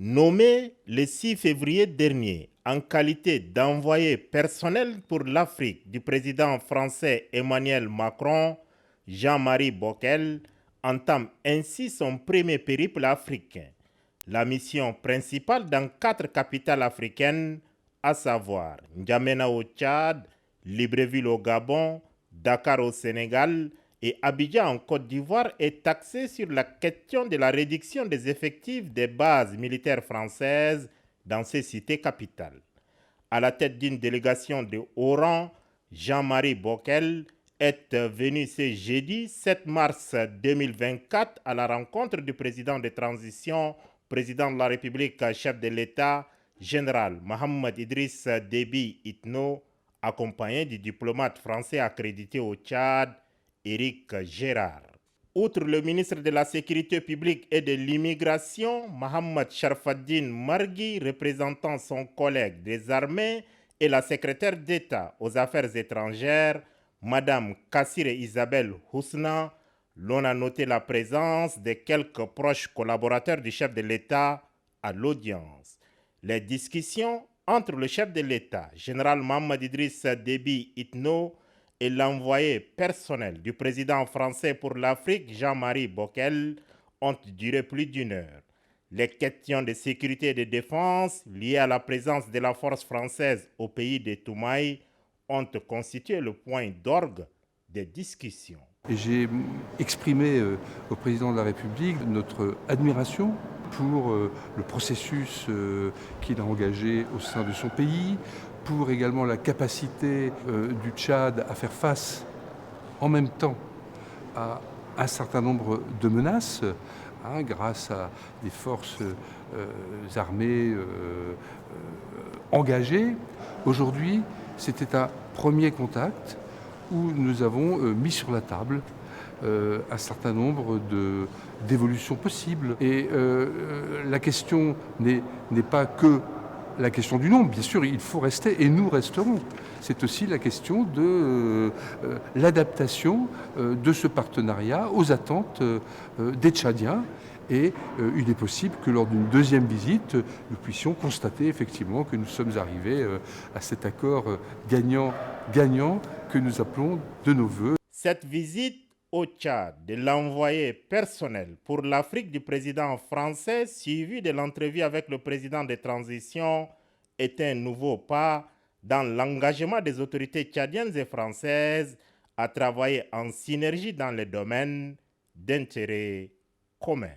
Nommé le 6 février dernier en qualité d'envoyé personnel pour l'Afrique du président français Emmanuel Macron, Jean-Marie Bockel entame ainsi son premier périple africain. La mission principale dans 4 capitales africaines, à savoir N'Djamena au Tchad, Libreville au Gabon, Dakar au Sénégal et Abidjan en Côte d'Ivoire, est axée sur la question de la réduction des effectifs des bases militaires françaises dans ces cités capitales. À la tête d'une délégation de haut rang, Jean-Marie Bockel est venu ce jeudi 7 mars 2024 à la rencontre du président de transition, président de la République, chef de l'État, général Mohamed Idriss Déby Itno, accompagné du diplomate français accrédité au Tchad, Éric Gérard. Outre le ministre de la Sécurité publique et de l'immigration, Mohamed Sharfaddin Margui, représentant son collègue des armées, et la secrétaire d'État aux Affaires étrangères, Madame Kassire Isabelle Housna, l'on a noté la présence de quelques proches collaborateurs du chef de l'État à l'audience. Les discussions entre le chef de l'État, général Mohamed Idriss Déby Itno, et l'envoyé personnel du président français pour l'Afrique, Jean-Marie Bockel, ont duré plus d'une heure. Les questions de sécurité et de défense liées à la présence de la force française au pays de Toumaï ont constitué le point d'orgue des discussions. J'ai exprimé au président de la République notre admiration pour le processus qu'il a engagé au sein de son pays, pour également la capacité du Tchad à faire face en même temps à un certain nombre de menaces, grâce à des forces armées engagées. Aujourd'hui, c'était un premier contact où nous avons mis sur la table un certain nombre d'évolutions possibles. Et la question n'est pas que la question du nombre. Bien sûr, il faut rester et nous resterons. C'est aussi la question de l'adaptation de ce partenariat aux attentes des Tchadiens. Et il est possible que lors d'une deuxième visite, nous puissions constater effectivement que nous sommes arrivés à cet accord gagnant-gagnant que nous appelons de nos voeux. Cette visite au Tchad de l'envoyé personnel pour l'Afrique du président français, suivi de l'entrevue avec le président de transition, est un nouveau pas dans l'engagement des autorités tchadiennes et françaises à travailler en synergie dans les domaines d'intérêt commun.